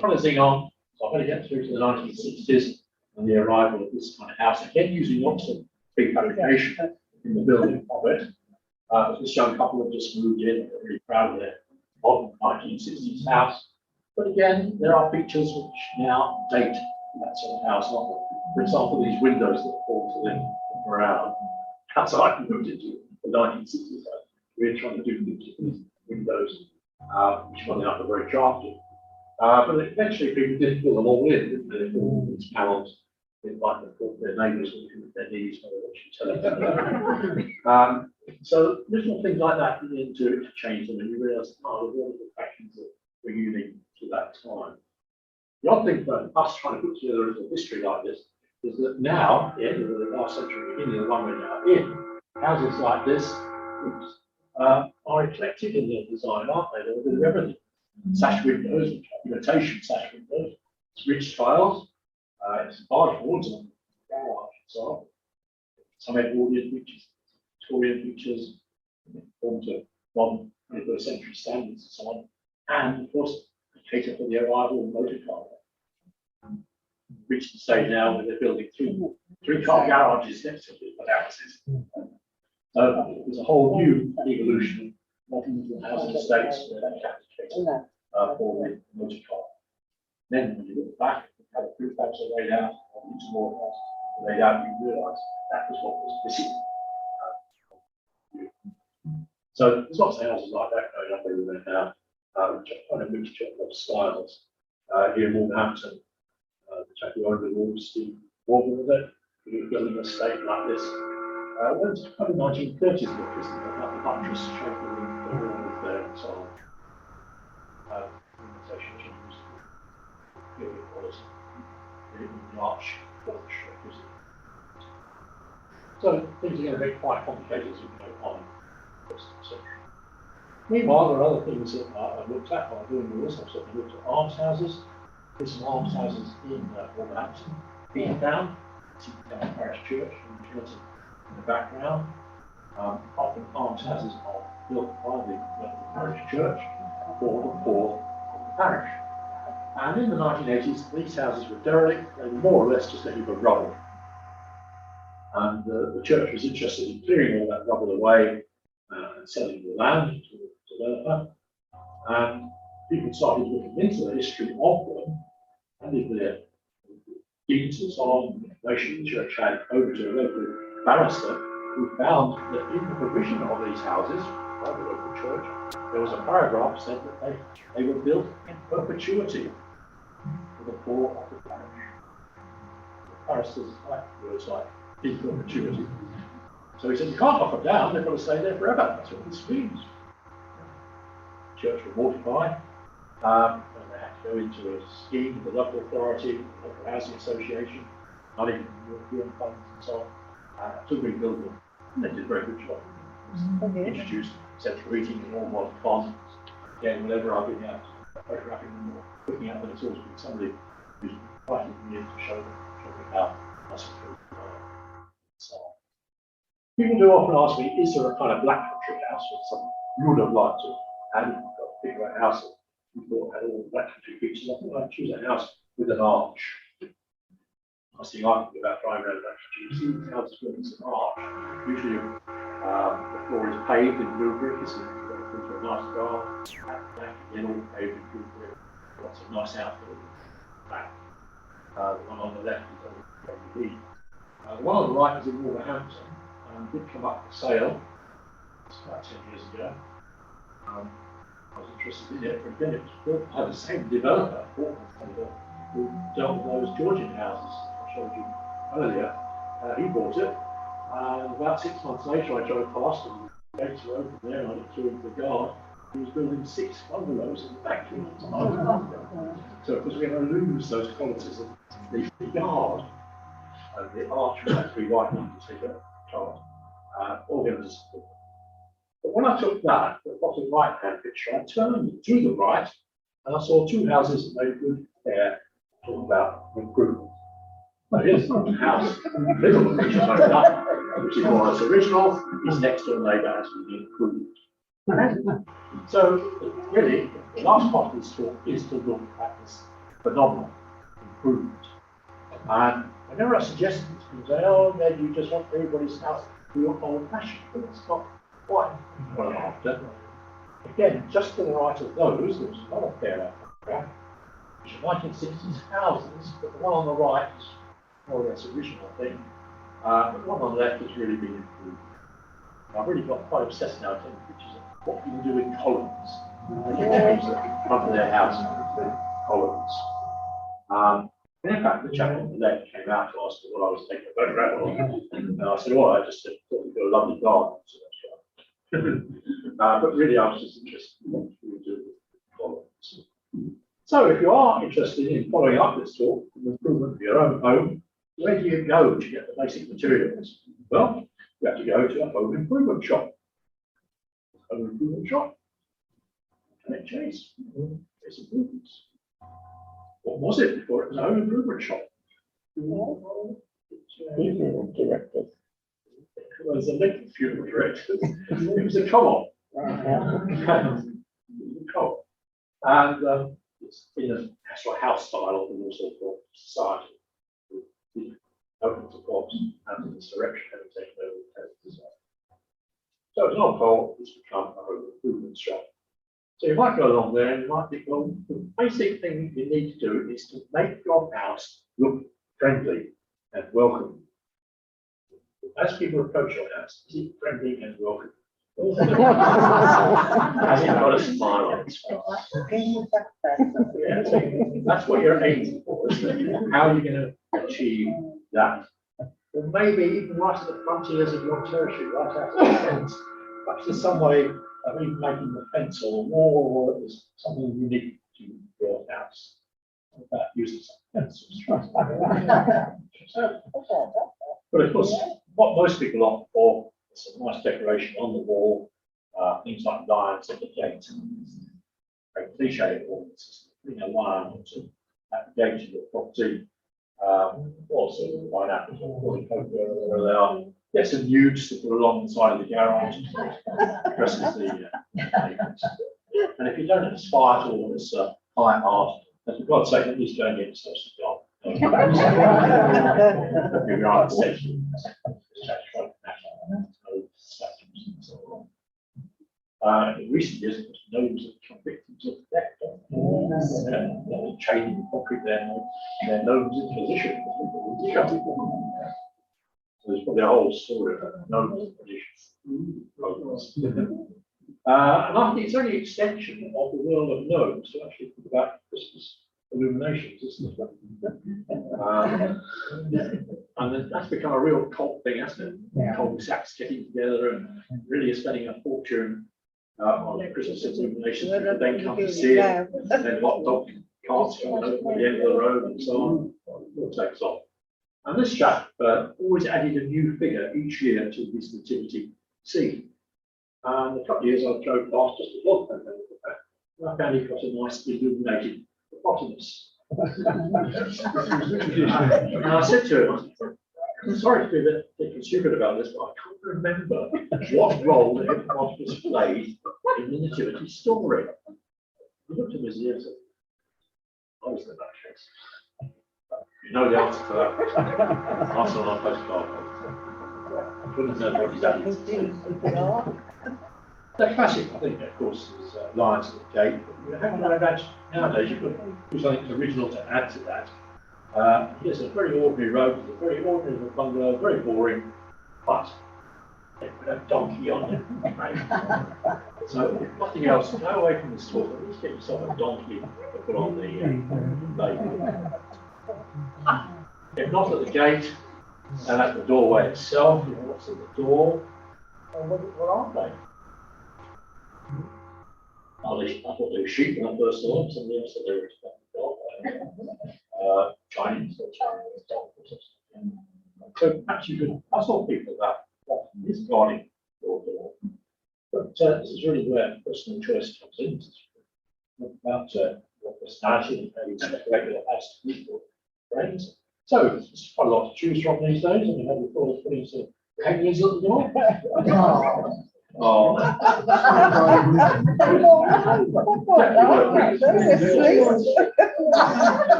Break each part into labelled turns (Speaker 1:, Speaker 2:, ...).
Speaker 1: Focusing on, so I'm going to get through to the 1960s and the arrival of this kind of house, again using lots of prefabrication in the building of it. This young couple have just moved in, they're really proud of their modern 1960s house. But again, there are features which now date that sort of house, aren't there? For example, these windows that fall to the ground. Outside moved into the 1960s, we're trying to do things with these windows, which one are very drafty. But eventually people did fill them all in, didn't they? They filled all these panels in like they thought their neighbours were with their knees when they watching television. So little things like that begin to change them, and you realise, oh, all of the factions that were unique to that time. The odd thing for us trying to put together a little history like this is that now, the end of the last century, beginning of the one we're now in, houses like this are eclectic in their design, aren't they? They're a bit of everything. Sash windows, which are imitation sash windows, it's ridge tiles, it's large boards and so some Edwardian features, Victorian features, forms of modern 21st century standards and so on. And of course, they cater for the arrival of motor car. Reached the stage now where they're building three car garages next to the houses. So there's a whole new evolution of modern housing estates where they have to cater for the motor car. Then when you look back at how the prefabs are laid out, or these more houses are laid out, you realise that was what was missing. So there's lots of houses like that going up everywhere now, which are kind of mixture of styles. Here in Wolverhampton, the chap who owned the walls, Steve Warburton, with it, he was building a estate like this. Well, it's kind of 1930s look, isn't it? Like the buttress shape of the walls there and so on. Organization changes, period quality, the arch porch. So things are going to be quite complicated as we go on. Meanwhile, there are other things that I've looked at while doing this. I've certainly looked at almshouses. There's some almshouses in Wolverhampton, Beantown, Beantown Parish Church, and Chilton in the background. Often almshouses are built by the local parish church for the poor of the parish. And in the 1980s, these houses were derelict. They were more or less just a heap of rubble. And the church was interested in clearing all that rubble away and selling the land to the developer. And people started looking into the history of them and in their deeds and so on, the information the church had over to a local barrister who found that in the provision of these houses by the local church, there was a paragraph that said that they were built in perpetuity for the poor of the parish. The barrister's words like in perpetuity. So he said, you can't knock them down, they've got to stay there forever. That's what this means. The church were mortified, and they had to go into a scheme with the local authority, the local housing association, money from European funds and so on, to rebuild them. And they did a very good job. Introduced central heating and all modern ponds. Again, whenever I've been out photographing them or looking at them, it's always been somebody who's invited me in to show them how nice and good they are. So, people do often ask me, is there a kind of black country house or something you would have liked to have? You've got to figure out a house that you thought had all the black country features. I think I'd choose a house with an arch. I was thinking about driving around black country. You see these houses with an arch. Usually the floor is paved in blue brick, isn't it? You've got to put a nice garden, black again, all paved in blue brick. Lots of nice outbuildings. Back. The one on the left is LED. The one on the right is in Wolverhampton. Did come up for sale. It's about 10 years ago. I was interested in it, but again, it was built by the same developer, who dealt with those Georgian houses I showed you earlier. He bought it, and about 6 months later, I drove past and the gates were open there, and I looked through into the garden. He was building 6 bungalows in the backyard. So, of course, we're going to lose those qualities of the yard, and the arch would have to be widened to take a chart. But when I took that, the bottom right hand picture, I turned to the right and I saw 2 houses that made good air, talking about improvement. Well, here's the house, little which is owned up, which is more or less original, his next door neighbour has been improved. So really, the last part of this talk is to look at this phenomenon, improvement. And whenever I suggest this, people say, oh, maybe you just want everybody's house to be old-fashioned, but it's not quite what I'm after. Again, just to the right of those, there's another pair of which are 1960s houses, but the one on the right is more or less original, I think. But the one on the left has really been improved. I've really got quite obsessed now taking pictures of what people do in columns. Front of their house with columns. And in fact, the chap on the left came out to ask me what I was taking a photograph of. And I said, well, I just thought you've got a lovely garden. So that's right. But really, I was just interested in what people do with columns. So if you are interested in following up this talk, the improvement of your own home, where do you go to get the basic materials? Well, you have to go to a home improvement shop. Home improvement shop. And it changed. It's improvements. What was it before it was a home improvement shop?
Speaker 2: Funeral directors.
Speaker 1: It was a link funeral directors. It was a co-op. And it's in a actual house style and also for society. Open to courts and in this direction having taken over the design. So it's not co-op, it's become a home improvement shop. So you might go along there and you might think, well, the basic thing you need to do is to make your house look friendly and welcoming. As people approach your house, is it friendly and welcoming? Has it got a smile on its face? Yeah, so that's what you're aiming for, isn't it? How are you going to achieve that? Or maybe even right at the frontiers of your territory, right out of the fence. Perhaps there's some way of even making the fence or the wall, or there's something unique to your house. About using some fences. But of course, what most people opt for is a nice decoration on the wall, things like lions at the gate. Very cliche, putting a lion at the gate of your property. Also, pineapples or horticulture, wherever they are. Get some nudes to put along the side of the garage. Dresses the neighbours. And if you don't aspire to all this high art, then for God's sake, at least go and get yourself some job. You're right, in recent years, gnomes have become victims of theft. Chaining concrete their gnomes in position. So there's probably a whole story about gnomes in position. And I think it's only an extension of the world of gnomes to actually think about Christmas illuminations, isn't it? And that's become a real cult thing, hasn't it? Cul-de-sacs getting together and really spending a fortune on Christmas illuminations, but then come to see it, and then hot dog carts coming over the end of the road and so on. It all takes off. And this chap always added a new figure each year to his nativity scene. And a couple of years I drove past just a block and I found he got a nice illuminated hippopotamus. And I said to him, I'm sorry to be a bit stupid about this, but I can't remember what role the hippopotamus played in the nativity story. He looked at me and said, I was in that case. You know the answer to that. Answer on a postcard. I couldn't know what exactly. The classic, I think, of course, is lions at the gate. But how can I imagine nowadays you could do something original to add to that? Here's a very ordinary road, it's a very ordinary bungalow, very boring, but they put a donkey on it. Right? So, if nothing else, go away from this talk, at least get yourself a donkey to put on the label. If not at the gate, and at the doorway itself, you know what's at the door, what are they? I thought they were sheep when I first saw them. Somebody else said they were Chinese or Chinese dogs. So perhaps you could puzzle people about what is guarding your door. But this is really where personal choice comes in. It's about what personality and how you decorate your house to meet your brains. So there's quite a lot to choose from these days. And you have your thoughts putting some hangers at the door. Oh.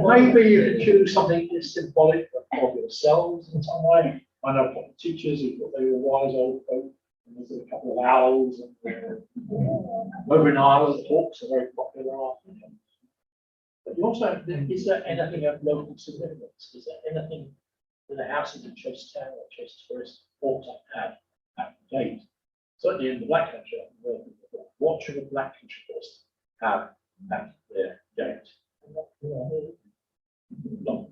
Speaker 1: Maybe you could choose something that's symbolic of yourselves in some way. I know teachers who thought they were wise old folk, and there's a couple of owls, and over in Ireland, hawks are very popular. But you also, is there anything of local significance? Is there anything that the houses in Chase Town or Chase Tourist ought to have at the gate? Certainly in the Black Country, what should a Black Country tourist have at their gate? No.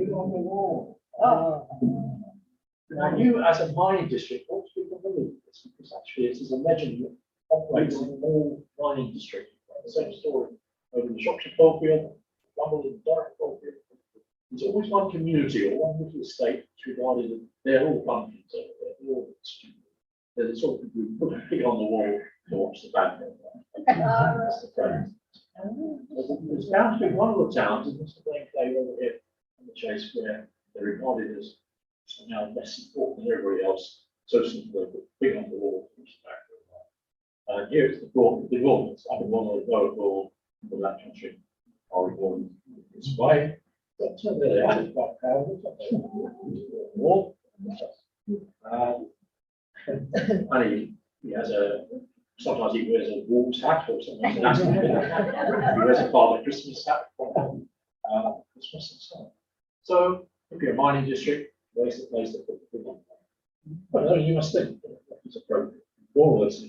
Speaker 1: On the wall. Now, you as a mining district ought to be familiar with this, because actually it is a legend that operates in all mining districts. The same story over in the Shropshire Coalfield, Rumble in the Dorset Coalfield. There's always one community or one little estate which regarded that they're all pumpkins over there. They're all stupid. They're the sort of people who put a pig on the wall to watch the bad men. That's the phrase. There's bound to be one of the towns, and Mr. Blaine over here on the Chase, where they're regarded as somehow less important than everybody else. So simply they put big on the wall, which is back. And here it's the Normans, up in one of the lower ball in the Black Country, are reborn this way. But there they are, it's quite proud of it. Wall. And he has a, sometimes he wears a wolf's hat, or sometimes an Aston Villa hat. He wears a Father Christmas hat for Christmas and so on. So if you're a mining district, where's the place to put the pig on? But no, you must think it's appropriate. More or less,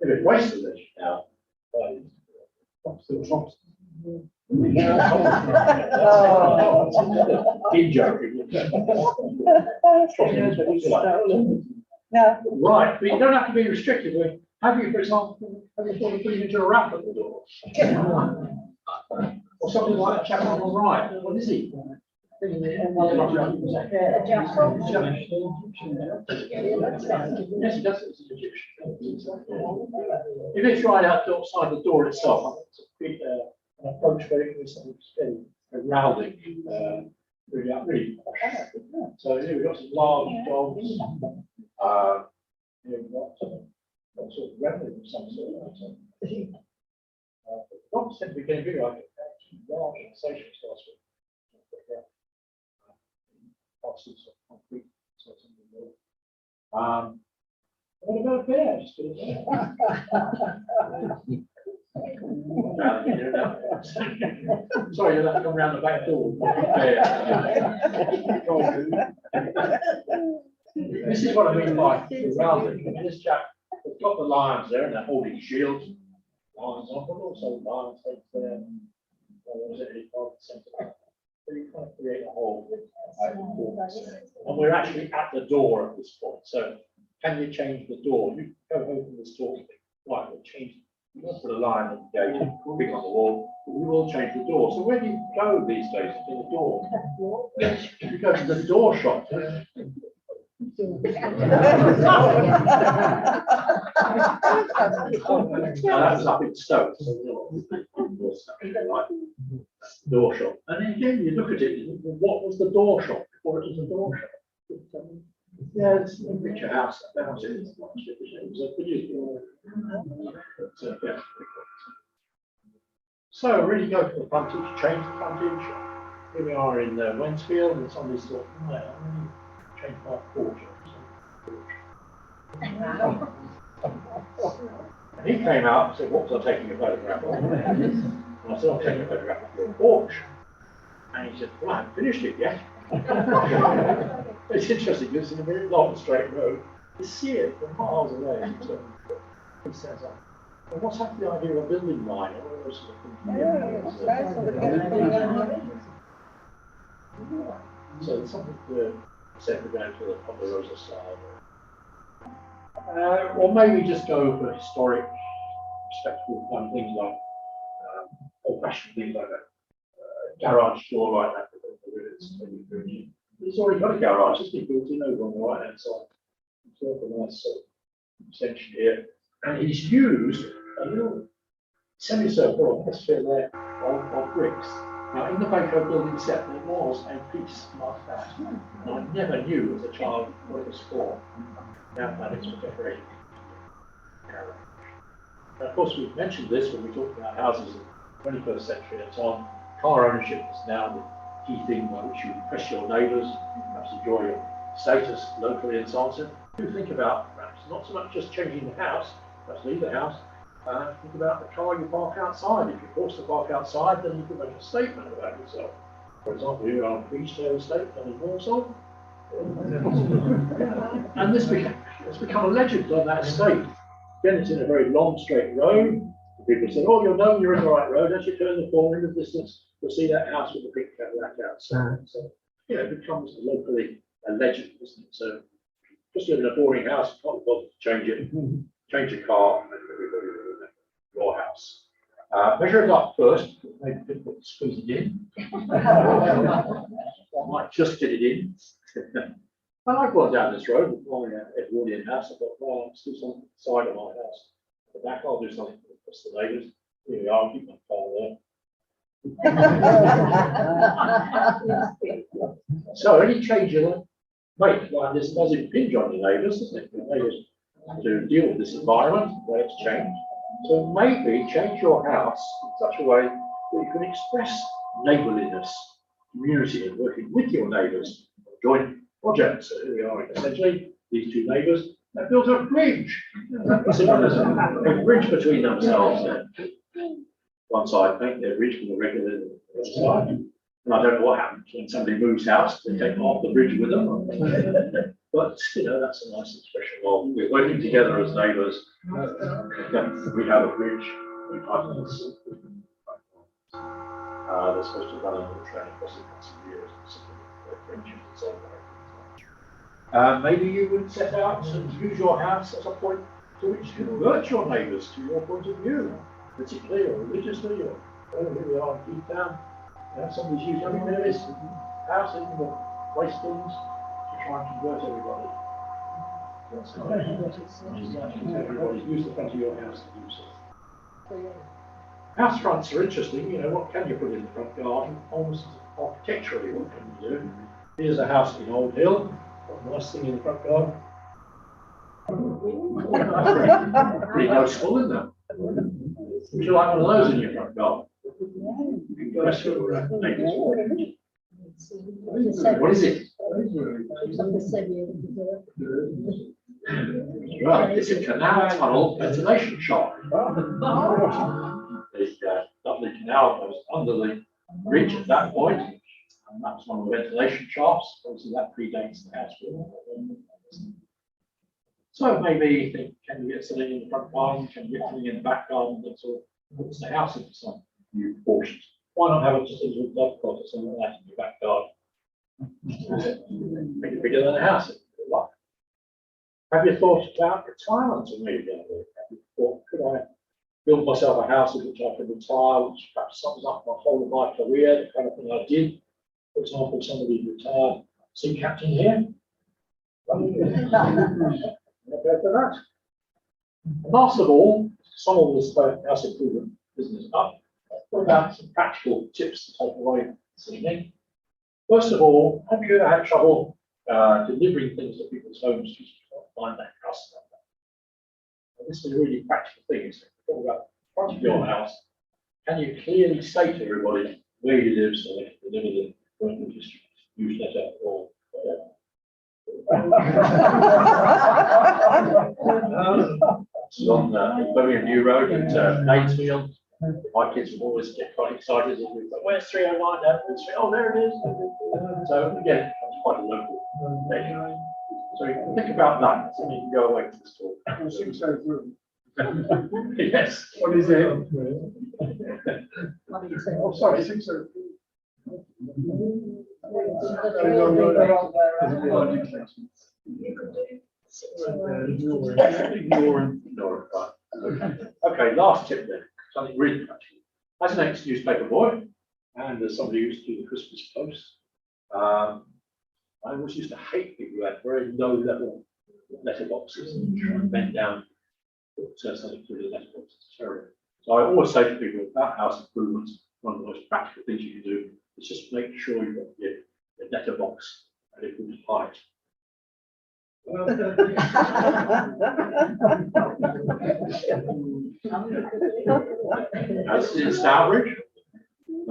Speaker 1: if it wastes the legend now, still trumps. Big joke. Right, but you don't have to be restricted. Have you, for example, have you thought of putting into a wrap at the door? Or something like that chap on the right. What is he? Yes, he does. If it's right outside the door itself, it's an approach where it was very heraldic, really posh. So here we've got some large dogs. Here we've got some sort of remnant of some sort. Dogs tend to be getting bigger. I think large insatiable starts with. Parcels of concrete, what about bears? Sorry, you'll have to come around the back door. This is what I mean by heraldic. This chap has got the lions there and they're holding shields. Lions on, but also lions heads there. What was it? So you kind of create a whole and we're actually at the door at this point. So can you change the door? You go open this door, right, we'll change. You won't put a line on the gate, big on the wall, but we will change the door. So where do you go these days to the door? You go to the door shop. That's up in Stoke. Door shop. And again, you look at it, what was the door shop before it was a door shop? Yeah, it's a picture house. That was it. It was a video. So really go for the frontage, change the frontage. Here we are in Wensfield, and somebody's thought, no, I'm going to change my porch. And he came out and said, what was I taking a photograph of? And I said, I'm taking a photograph of your porch. And he said, well, I haven't finished it yet. It's interesting because it's in a very long straight road. You see it from miles away. So he says, well, what's happened to the idea of a building line? All those sort of things. So there's something to set the ground to the Ponderosa side. Or maybe just go for historic, respectable things like old-fashioned things like that. Garage door like that. He's already got a garage, it's been built in over on the right hand side. It's a nice extension here. And he's used a little semicircle atmosphere there of bricks. Now, in the Baco building set, there was a piece like that. And I never knew as a child what it was for. Now, that it's for decorating. And of course, we've mentioned this when we talked about houses in the 21st century and so on. Car ownership is now the key thing by which you impress your neighbours, perhaps enjoy your status locally and so on. So do think about perhaps not so much just changing the house, perhaps leave the house, think about the car you park outside. If you're forced to park outside, then you can make a statement about yourself. For example, here on Beachtail Estate down in Warsaw. And it's become a legend on that estate. Again, it's in a very long, straight road. People say, oh, you'll know you're in the right road. As you turn the corner in the distance, you'll see that house with the pink Cadillac outside. So, it becomes locally a legend, isn't it? So, just live in a boring house, you can't bother to change it. Change your car, and everybody will know your house. Measure it up first, maybe people squeeze it in. I might just get it in. And I've gone down this road with my Edwardian house. I thought, well, I'll do something side of my house. At the back, I'll do something for the neighbours. Here we are, I'll keep my car there. So any change you make like this does impinge on your neighbours, doesn't it? Your neighbours have to deal with this environment where it's changed. So maybe change your house in such a way that you can express neighbourliness, community, and working with your neighbours. Joint project. So here we are, essentially, these two neighbours have built a bridge. A bridge between themselves. One side paint their bridge with a regular side. And I don't know what happens when somebody moves house, they take half the bridge with them. But that's a nice expression of we're working together as neighbours. We have a bridge. They're supposed to run over the train across the past few years and so on. Maybe you would set out and use your house as a point to which to convert your neighbours to your point of view, politically or religiously, or here we are deep down. Somebody's used everybody's house, even the waste things, to try and convert everybody. Everybody use the front of your house to do so. House fronts are interesting. What can you put in the front garden? Almost architecturally, what can you do? Here's a house in Old Hill. What a nice thing in the front garden. Pretty noticeable, isn't it? Would you like one of those in your front garden? What is it? Right, it's a canal tunnel ventilation shaft. The lovely canal goes under the bridge at that point, and that's one of the ventilation shafts. Obviously, that predates the house building. So maybe you think, can you get something in the front garden? Can you get something in the back garden that sort of puts the house into some new portions? Why not have just a little dovecot or something like that in your back garden? Make it bigger than a house. Have you thought about retirement and maybe down there? Have you thought, could I build myself a house in which I can retire, which perhaps sums up my whole of my career, the kind of thing I did? For example, somebody retired sea captain here. Go for that. And last of all, some of this house improvement business up. What about some practical tips to take away this evening? First of all, have you ever had trouble delivering things to people's homes because you can't find that house? And this is a really practical thing. It's talk about the front of your house. Can you clearly say to everybody where you live so they can deliver the local district newsletter or whatever? It's on Birmingham New Road at Batesfield. My kids will always get quite excited. Where's 309? Oh, there it is. So again, it's quite a local thing. So you can think about that. So you can go away to the store. 603. Yes. What is it? Oh, sorry, 603. Ignore it. Okay, last tip then. Something really practical. As an ex-newspaper boy, and as somebody who used to do the Christmas Post, I always used to hate people who had very low level letterboxes and try and bend down, put something through the letterbox. It's terrible. So I always say to people about house improvements, one of the most practical things you can do is just make sure you've got your letterbox at a good height. As in Stourbridge,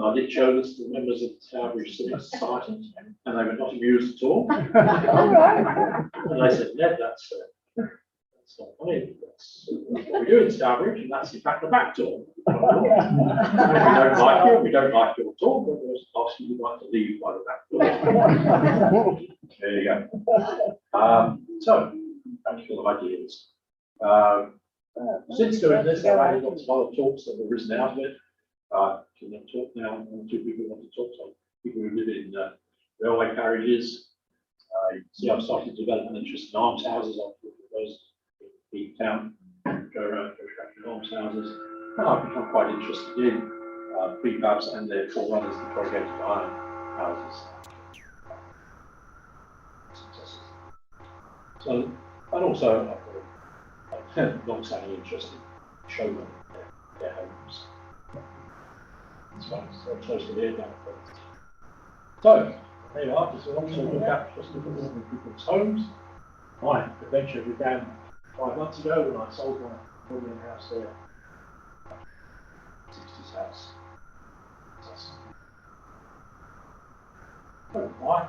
Speaker 1: I did show this to members of the Stourbridge Civic Society, and they were not amused at all. And they said, Ned, that's not funny. That's what we do in Stourbridge, and that's in fact the back door. We don't like your talk, but we'll ask you like to leave by the back door. There you go. So, practical ideas. Since doing this, I've added lots of other talks that have arisen out of it. Can I talk now? One or two people want to talk to people who live in railway carriages. You can see I've started to develop an interest in almshouses. I'll talk about those in town, go around construction almshouses. And I've become quite interested in prefabs and their forerunners, the corrugated iron houses. So, and also I've got a long-standing interest in showroom their homes. So close to here now. So there you are. Just also look at people's homes. My adventure began 5 months ago when I sold my building house there. 60s house. Oh, why?